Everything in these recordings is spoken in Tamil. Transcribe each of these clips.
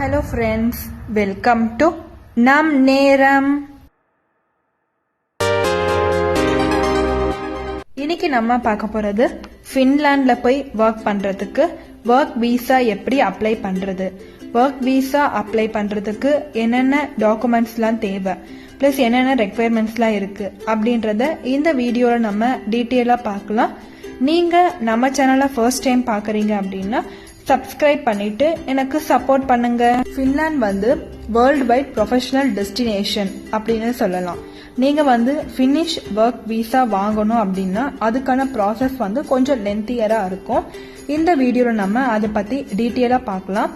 Hello friends, welcome to நம் நேரம். இன்னைக்கு நம்ம பார்க்க போறது ஃபின்லாண்ட்ல போய் ஒர்க் பண்றதுக்கு ஒர்க் வீசா எப்படி அப்ளை பண்றது, ஒர்க் வீசா அப்ளை பண்றதுக்கு என்னென்ன டாக்குமெண்ட்ஸ்லாம் தேவை, பிளஸ் என்னென்ன ரெக்குயர்மெண்ட்ஸ்லாம் இருக்கு அப்படின்றத இந்த வீடியோல நம்ம டீட்டெயிலா பார்க்கலாம். நீங்க நம்ம சேனலை ஃபர்ஸ்ட் டைம் பாக்குறீங்க அப்படின்னா சப்ஸ்கிரைப் பண்ணிட்டு எனக்கு சப்போர்ட் பண்ணுங்க. ஃபின்லாண்ட் வந்து வேர்ல்டு வைட் ப்ரொஃபஷனல் டெஸ்டினேஷன் அப்படின்னு சொல்லலாம். நீங்க வந்து ஃபினிஷ் ஒர்க் வீசா வாங்கணும் அப்படின்னா அதுக்கான ப்ராசஸ் வந்து கொஞ்சம் லென்த்தியரா இருக்கும். இந்த வீடியோல நம்ம அதை பத்தி டீட்டெயிலா பார்க்கலாம்.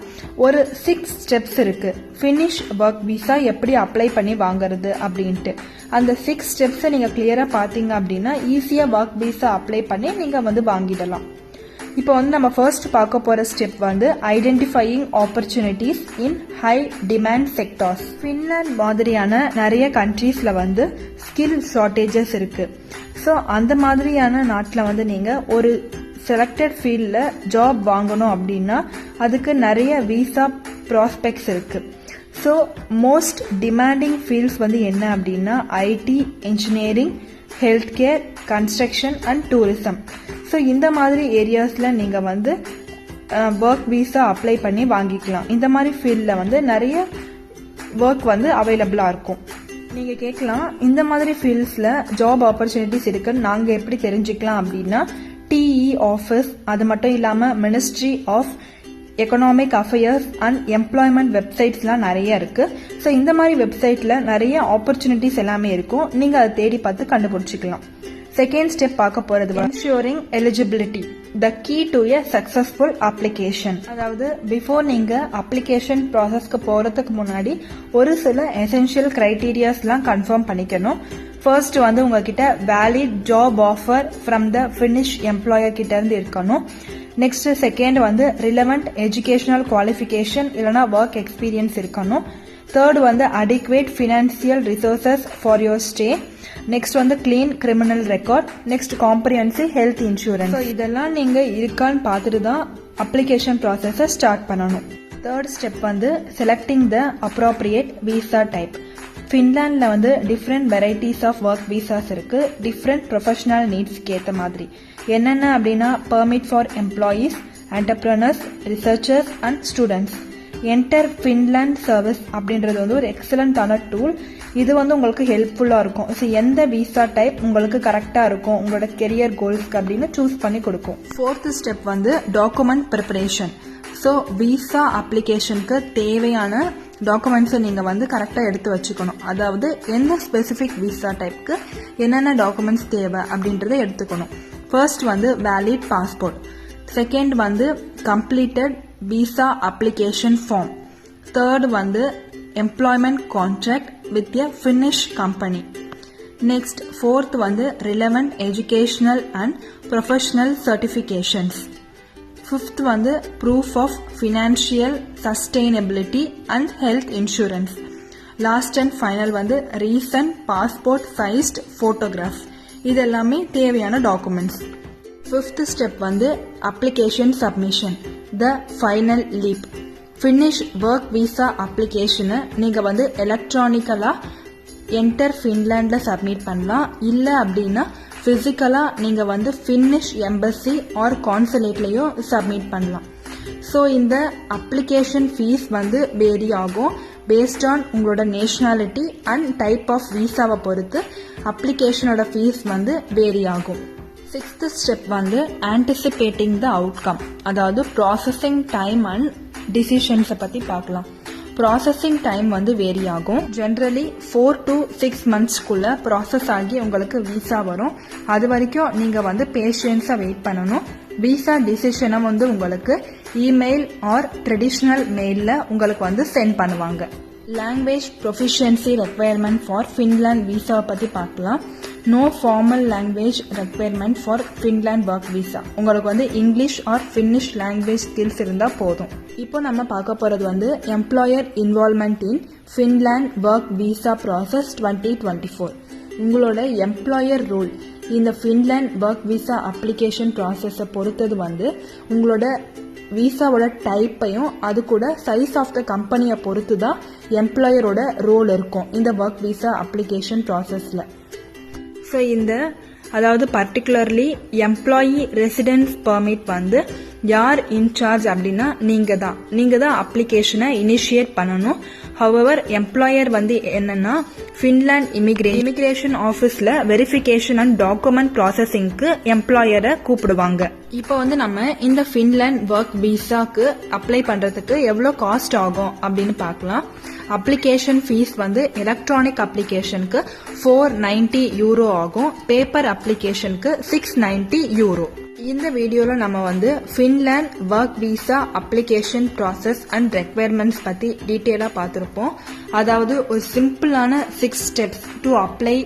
ஒரு 6 ஸ்டெப்ஸ் இருக்கு ஃபினிஷ் ஒர்க் வீசா எப்படி அப்ளை பண்ணி வாங்குறது அப்படின்ட்டு. அந்த 6 ஸ்டெப்ஸை நீங்க கிளியரா பாத்தீங்க அப்படின்னா ஈஸியா ஒர்க் வீசா அப்ளை பண்ணி நீங்க வந்து வாங்கிடலாம். இப்போ வந்து நம்ம ஃபர்ஸ்ட் பார்க்க போற ஸ்டெப் வந்து ஐடென்டிஃபையிங் ஆப்பர்ச்சுனிட்டிஸ் இன் ஹை டிமாண்ட் செக்டார்ஸ். ஃபின்லாண்ட் மாதிரியான நிறைய கண்ட்ரீஸ்ல வந்து ஸ்கில் ஷார்டேஜஸ் இருக்கு. ஸோ அந்த மாதிரியான நாட்டில் வந்து நீங்க ஒரு செலக்டட் ஃபீல்ட்ல ஜாப் வாங்கணும் அப்படின்னா அதுக்கு நிறைய விசா ப்ராஸ்பெக்ட்ஸ் இருக்கு. ஸோ மோஸ்ட் டிமாண்டிங் ஃபீல்ட்ஸ் வந்து என்ன அப்படின்னா IT, engineering, health care, construction and tourism. So இந்த மாதிரி ஏரியாஸில் நீங்கள் வந்து ஒர்க் வீசா அப்ளை பண்ணி வாங்கிக்கலாம். இந்த மாதிரி ஃபீல்டில் வந்து நிறைய ஒர்க் வந்து அவைலபிளாக இருக்கும். நீங்கள் கேட்கலாம், இந்த மாதிரி ஃபீல்ட்ஸில் ஜாப் ஆப்பர்ச்சுனிட்டிஸ் இருக்குன்னு நாங்கள் எப்படி தெரிஞ்சுக்கலாம் அப்படின்னா டிஇ ஆஃபீஸ், அது மட்டும் இல்லாமல் ministry of economic affairs and employment வெப்சைட்ஸ்லாம் நிறைய இருக்கு. ஸோ இந்த மாதிரி வெப்சைட்ல நிறைய ஆப்பர்ச்சுனிட்டிஸ் எல்லாமே இருக்கும். நீங்க அதை தேடி பார்த்து கண்டுபிடிச்சிக்கலாம். செகண்ட் ஸ்டெப் பார்க்க போறது ensuring eligibility, the key to a successful application. அதாவது பிஃபோர் நீங்க அப்ளிகேஷன் ப்ராசஸ்க்கு போறதுக்கு முன்னாடி ஒரு சில எசென்ஷியல் கிரைட்டீரியாஸ்லாம் கன்ஃபார்ம் பண்ணிக்கணும். ஃபர்ஸ்ட் வந்து உங்ககிட்ட valid job offer from the Finnish employer கிட்ட இருந்து இருக்கணும். நெக்ஸ்ட் செகண்ட் வந்து ரிலவெண்ட் எஜுகேஷனல் குவாலிஃபிகேஷன் இல்லைனா ஒர்க் எக்ஸ்பீரியன்ஸ் இருக்கணும். தேர்ட் வந்து adequate financial resources for your stay. Next வந்து clean criminal record. Next comprehensive health insurance. இதெல்லாம் நீங்க இருக்கான்னு பார்த்துட்டு தான் அப்ளிகேஷன் ப்ராசஸை ஸ்டார்ட் பண்ணணும். தேர்ட் ஸ்டெப் வந்து selecting the appropriate visa type. ஃபின்லாண்டில் வந்து different varieties of work visas இருக்கு, டிஃப்ரெண்ட் ப்ரொஃபஷனல் நீட்ஸ்க்கு ஏற்ற மாதிரி. என்னென்ன அப்படின்னா permit for employees, entrepreneurs, researchers and students. Enter Finland service அப்படின்றது வந்து ஒரு எக்ஸலண்டான டூல். இது வந்து உங்களுக்கு ஹெல்ப்ஃபுல்லாக இருக்கும். ஸோ எந்த விசா டைப் உங்களுக்கு கரெக்டாக இருக்கும் உங்களோட கெரியர் கோல்ஸ்க்கு அப்படின்னு சூஸ் பண்ணி கொடுக்கும். ஃபோர்த் ஸ்டெப் வந்து டாக்குமெண்ட் ப்ரிப்பரேஷன். ஸோ விசா அப்ளிகேஷனுக்கு தேவையான டாக்குமெண்ட்ஸை நீங்கள் வந்து கரெக்டாக எடுத்து வச்சுக்கணும். அதாவது எந்த ஸ்பெசிஃபிக் விசா டைப்க்கு என்னென்ன டாக்குமெண்ட்ஸ் தேவை அப்படின்றத எடுத்துக்கணும். ஃபர்ஸ்ட் வந்து வேலிட் பாஸ்போர்ட். செகண்ட் வந்து completed visa application form. Third வந்து employment contract with a Finnish company. Next fourth வந்து relevant educational and professional certifications. Fifth வந்து proof of financial sustainability and health insurance. Last and final வந்து ரீசன்ட் பாஸ்போர்ட் சைஸ்ட் ஃபோட்டோகிராஃப். இது எல்லாமே தேவையான டாக்குமெண்ட்ஸ். ஃபிஃப்த் ஸ்டெப் வந்து application submission, the final leap. Finnish work visa அப்ளிகேஷனை நீங்கள் வந்து எலக்ட்ரானிக்கலாக என்டர் ஃபின்லாண்ட்ல சப்மிட் பண்ணலாம். இல்லை அப்படின்னா ஃபிசிக்கலாக நீங்கள் வந்து ஃபினிஷ் எம்பசி ஆர் கான்சுலேட்லேயும் சப்மிட் பண்ணலாம். ஸோ இந்த அப்ளிகேஷன் ஃபீஸ் வந்து வேரி ஆகும் பேஸ்ட் ஆன் உங்களோட நேஷனாலிட்டி அண்ட் டைப் ஆஃப் விசாவை பொறுத்து அப்ளிகேஷனோட ஃபீஸ் வந்து வேரி ஆகும். சிக்ஸ்த் ஸ்டெப் வந்து ஆன்டிசிபேட்டிங் த அவுட்கம், அதாவது ப்ராசஸிங் டைம் அண்ட் டிசிஷன்ஸை பற்றி பார்க்கலாம். ப்ராசஸிங் டைம் வந்து வேரி ஆகும். ஜென்ரலி 4 to 6 monthsக்குள்ள ப்ராசஸ் ஆகி உங்களுக்கு விசா வரும். அது வரைக்கும் நீங்கள் வந்து பேஷியன்ஸாக வெயிட் பண்ணணும். விசா டிசிஷனை வந்து உங்களுக்கு இமெயில் ஆர் ட்ரெடிஷ்னல் மெயிலில் உங்களுக்கு வந்து சென்ட் பண்ணுவாங்க. Language proficiency requirement for Finland விசாவை பற்றி பார்க்கலாம். No formal language requirement for Finland work visa. உங்களுக்கு வந்து English or Finnish language skills இருந்தால் போதும். இப்போ நம்ம பார்க்க போகிறது வந்து employer involvement in Finland work visa process 2024. உங்களோட எம்ப்ளாயர் ரோல் இந்த ஃபின்லாண்ட் ஒர்க் விசா அப்ளிகேஷன் ப்ராசஸை பொறுத்தது வந்து உங்களோட விசாவோட டைப்பையும் அது கூட சைஸ் ஆஃப் த கம்பெனியை பொறுத்து தான் எம்ப்ளாயரோட ரோல் இருக்கும் இந்த ஒர்க் விசா அப்ளிகேஷன் ப்ராசஸில். ஸோ அதாவது பர்டிகுலர்லி எம்ப்ளாயி ரெசிடென்ஸ் பெர்மிட் வந்து யார் இன்சார்ஜ் அப்படின்னா நீங்க தான் அப்ளிகேஷனை இனிஷியேட் பண்ணணும். ஹவவர் எம்ப்ளாயர் வந்து என்னன்னா ஃபின்லாண்ட் இமிகிரேஷன் ஆஃபீஸ்ல வெரிஃபிகேஷன் அண்ட் டாக்குமெண்ட் ப்ராசஸிங்க்கு எம்ப்ளாயரை கூப்பிடுவாங்க. இப்போ வந்து நம்ம இந்த ஃபின்லாண்ட் ஒர்க் விசாக்கு அப்ளை பண்றதுக்கு எவ்வளோ காஸ்ட் ஆகும் அப்படின்னு பார்க்கலாம். அப்ளிகேஷன் ஃபீஸ் வந்து எலக்ட்ரானிக் அப்ளிகேஷனுக்கு €490 ஆகும். பேப்பர் அப்ளிகேஷனுக்கு €690. இந்த வீடியோல நம்ம வந்து Finland work visa application process and requirements பத்தி டீட்டெயிலா பார்த்திருப்போம். அதாவது ஒரு சிம்பிளான 6 steps to apply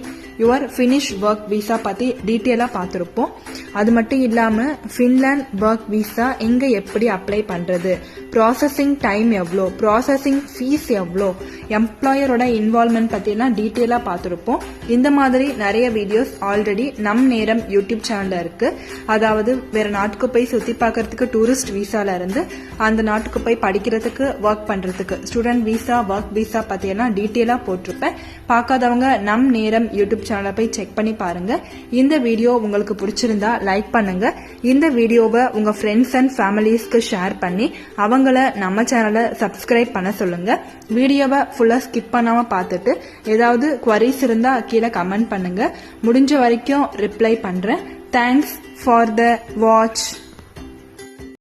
your finish work visa பத்தி டீட்டெயிலா பார்த்திருப்போம். அது மட்டும் இல்லாம ஃபின்லாண்ட் ஒர்க் விசா எங்க எப்படி அப்ளை பண்றது, ப்ராசஸிங் டைம் எவ்வளோ, ப்ராசஸிங் ஃபீஸ் எவ்வளோ, எம்ப்ளாயரோட இன்வால்வ்மெண்ட் பத்தி எல்லாம் டீட்டெயிலா பார்த்திருப்போம். இந்த மாதிரி நிறைய வீடியோஸ் ஆல்ரெடி நம் நேரம் யூடியூப் சேனல்ல இருக்கு. அதாவது வேற நாட்டுக்கு போய் சுத்தி பார்க்கறதுக்கு டூரிஸ்ட் விசால இருந்து அந்த நாட்டுக்கு போய் படிக்கிறதுக்கு ஒர்க் பண்றதுக்கு ஸ்டூடெண்ட் விசா ஒர்க் விசா பத்தி எல்லாம் டீட்டெயிலா போட்டிருப்பேன். பார்க்காதவங்க நம் நேரம் யூடியூப் சேனலை போய் செக் பண்ணி பாருங்க. இந்த வீடியோ உங்களுக்கு பிடிச்சிருந்தா லைக் பண்ணுங்க. இந்த வீடியோவை உங்க ஃப்ரெண்ட்ஸ் அண்ட் ஃபேமிலிஸ்க்கு ஷேர் பண்ணி அவங்கள நம்ம சேனலை சப்ஸ்கிரைப் பண்ண சொல்லுங்க. வீடியோவை ஃபுல்லா ஸ்கிப் பண்ணாம பார்த்துட்டு ஏதாவது குவரிஸ் இருந்தா கீழே கமெண்ட் பண்ணுங்க. முடிஞ்ச வரைக்கும் ரிப்ளை பண்றேன். Thanks for the watch.